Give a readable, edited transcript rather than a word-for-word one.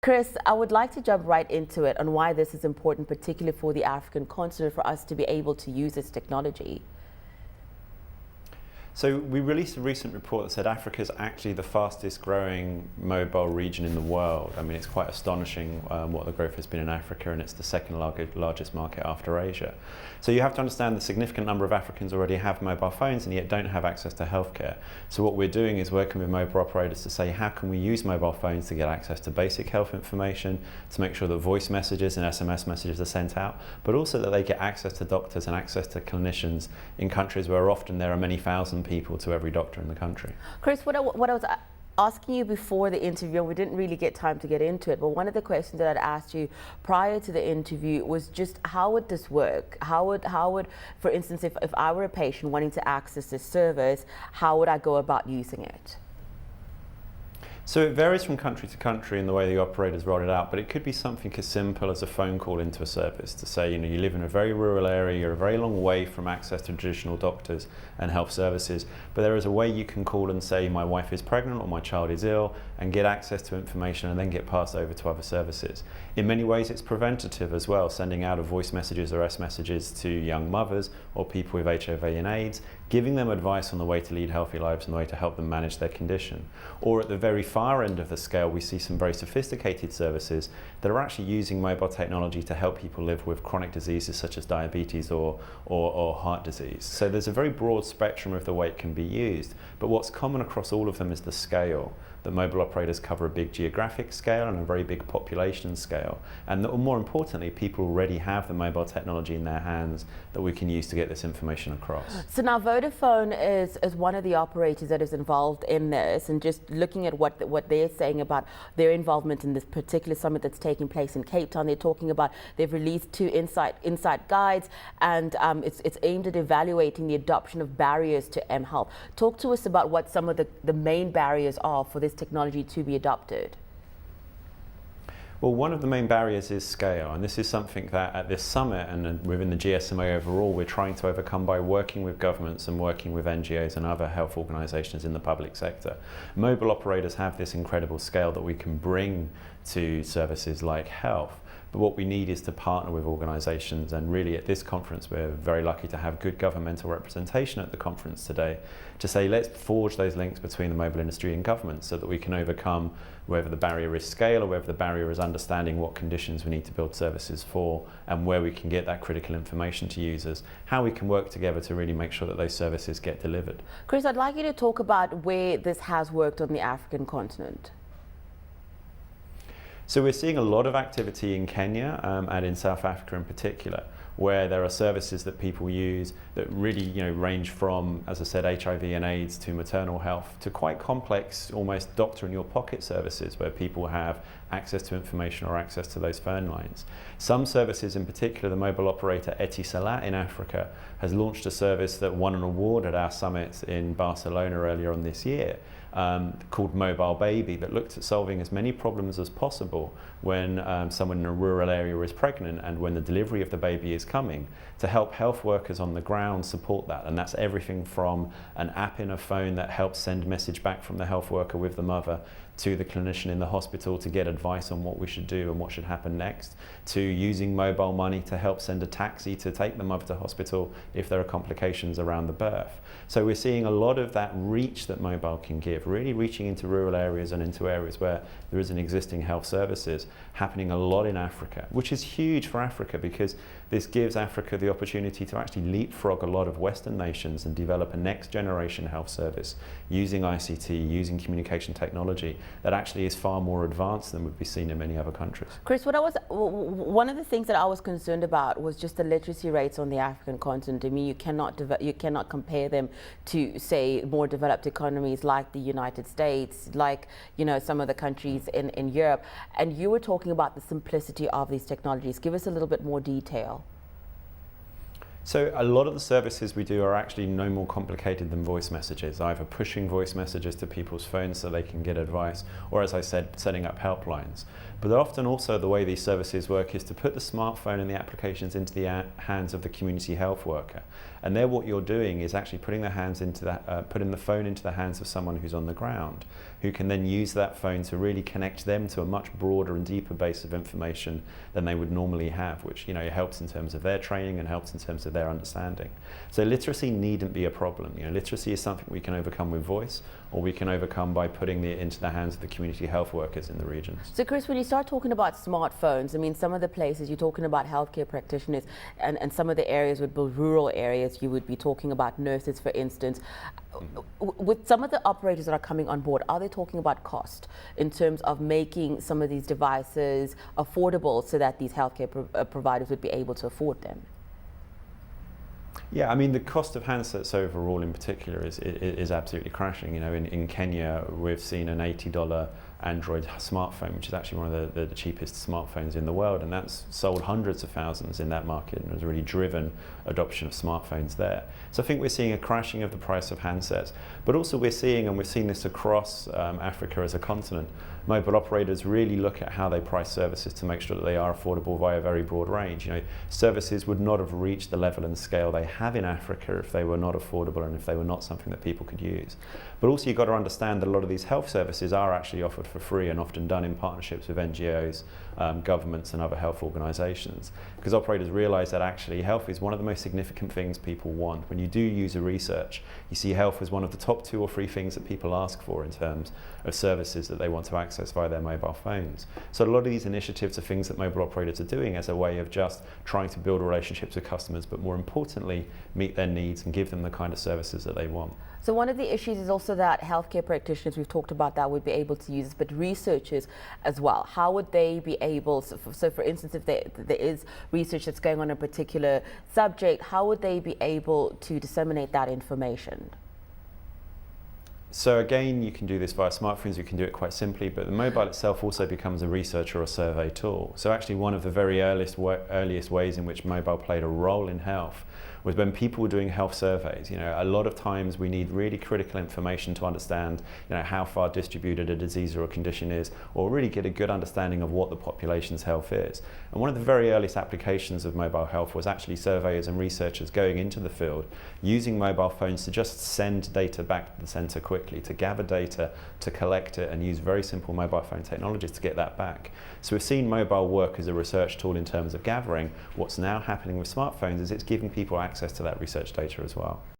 Chris, I would like to jump right into it on why this is important, particularly for the African continent, for us to be able to use this technology. So we released a recent report that said Africa is actually the fastest growing mobile region in the world. I mean, it's quite astonishing what the growth has been in Africa, and it's the second largest market after Asia. So you have to understand the significant number of Africans already have mobile phones and yet don't have access to healthcare. So what we're doing is working with mobile operators to say, how can we use mobile phones to get access to basic health information, to make sure that voice messages and SMS messages are sent out, but also that they get access to doctors and access to clinicians in countries where often there are many thousand people to every doctor in the country. Chris, what I was asking you before the interview, we didn't really get time to get into it, but one of the questions that I'd asked you prior to the interview was just how would this work? How would, for instance, if I were a patient wanting to access this service, how would I go about using it? So it varies from country to country in the way the operators roll it out, but it could be something as simple as a phone call into a service to say, you know, you live in a very rural area, you're a very long way from access to traditional doctors and health services, but there is a way you can call and say, my wife is pregnant or my child is ill, and get access to information and then get passed over to other services. In many ways it's preventative as well, sending out voice messages or SMS messages to young mothers or people with HIV and AIDS, giving them advice on the way to lead healthy lives and the way to help them manage their condition. Or at the very far end of the scale, we see some very sophisticated services that are actually using mobile technology to help people live with chronic diseases such as diabetes or heart disease. So there's a very broad spectrum of the way it can be used, but what's common across all of them is the scale. The mobile operators cover a big geographic scale and a very big population scale. And more importantly, people already have the mobile technology in their hands that we can use to get this information across. So now Vodafone is one of the operators that is involved in this, and just looking at what they're saying about their involvement in this particular summit that's taking place in Cape Town, they're talking about they've released 2 insight guides, and it's aimed at evaluating the adoption of barriers to mHealth. Talk to us about what some of the main barriers are for this technology to be adopted. Well, one of the main barriers is scale, and this is something that at this summit and within the GSMA overall we're trying to overcome by working with governments and working with NGOs and other health organisations in the public sector. Mobile operators have this incredible scale that we can bring to services like health. But what we need is to partner with organisations, and really at this conference we're very lucky to have good governmental representation at the conference today to say let's forge those links between the mobile industry and government so that we can overcome whether the barrier is scale or whether the barrier is understanding what conditions we need to build services for and where we can get that critical information to users, how we can work together to really make sure that those services get delivered. Chris, I'd like you to talk about where this has worked on the African continent. So we're seeing a lot of activity in Kenya and in South Africa in particular, where there are services that people use that really range from, as I said, HIV and AIDS to maternal health to quite complex, almost doctor in your pocket services where people have access to information or access to those phone lines. Some services, in particular the mobile operator Etisalat in Africa has launched a service that won an award at our summit in Barcelona earlier on this year, called Mobile Baby, that looked at solving as many problems as possible when someone in a rural area is pregnant and when the delivery of the baby is coming, to help health workers on the ground support that. And that's everything from an app in a phone that helps send a message back from the health worker with the mother to the clinician in the hospital to get advice on what we should do and what should happen next, to using mobile money to help send a taxi to take the mother to hospital if there are complications around the birth. So we're seeing a lot of that reach that mobile can give, really reaching into rural areas and into areas where there isn't existing health services, happening a lot in Africa, which is huge for Africa because this gives Africa the opportunity to actually leapfrog a lot of Western nations and develop a next generation health service using ICT, using communication technology that actually is far more advanced than would be seen in many other countries. Chris, one of the things that I was concerned about was just the literacy rates on the African continent. I mean, you cannot compare them to, say, more developed economies like the United States, like some of the countries in Europe. And you were talking about the simplicity of these technologies. Give us a little bit more detail. So a lot of the services we do are actually no more complicated than voice messages, either pushing voice messages to people's phones so they can get advice, or as I said, setting up helplines. But often also the way these services work is to put the smartphone and the applications into the hands of the community health worker. And there what you're doing is actually putting the phone into the hands of someone who's on the ground, who can then use that phone to really connect them to a much broader and deeper base of information than they would normally have, which helps in terms of their training and helps in terms of their understanding. So literacy needn't be a problem. Literacy is something we can overcome with voice, or we can overcome by putting it into the hands of the community health workers in the regions. So Chris, when you start talking about smartphones, I mean, some of the places you're talking about healthcare practitioners, and some of the areas would be rural areas, you would be talking about nurses, for instance. With some of the operators that are coming on board, are they talking about cost in terms of making some of these devices affordable so that these healthcare providers would be able to afford them? Yeah, I mean, the cost of handsets overall in particular is absolutely crashing. In Kenya, we've seen an $80 Android smartphone, which is actually one of the cheapest smartphones in the world, and that's sold hundreds of thousands in that market and has really driven adoption of smartphones there. So I think we're seeing a crashing of the price of handsets, but also we've seen this across Africa as a continent, mobile operators really look at how they price services to make sure that they are affordable via a very broad range. Services would not have reached the level and scale they have in Africa if they were not affordable and if they were not something that people could use. But also you've got to understand that a lot of these health services are actually offered for free and often done in partnerships with NGOs, governments and other health organisations, because operators realise that actually health is one of the most significant things people want. When you do user research, you see health as one of the top 2 or 3 things that people ask for in terms of services that they want to access via their mobile phones. So a lot of these initiatives are things that mobile operators are doing as a way of just trying to build relationships with customers, but more importantly, meet their needs and give them the kind of services that they want. So one of the issues is also that healthcare practitioners, we've talked about that, would be able to use this, but researchers as well. How would they be able, so for instance, if there is research that's going on a particular subject, how would they be able to disseminate that information? So again, you can do this via smartphones, you can do it quite simply, but the mobile itself also becomes a research or a survey tool. So actually one of the very earliest ways in which mobile played a role in health was when people were doing health surveys. A lot of times we need really critical information to understand how far distributed a disease or a condition is, or really get a good understanding of what the population's health is. And one of the very earliest applications of mobile health was actually surveyors and researchers going into the field, using mobile phones to just send data back to the centre quickly, to gather data, to collect it, and use very simple mobile phone technologies to get that back. So we've seen mobile work as a research tool in terms of gathering. What's now happening with smartphones is it's giving people access to that research data as well.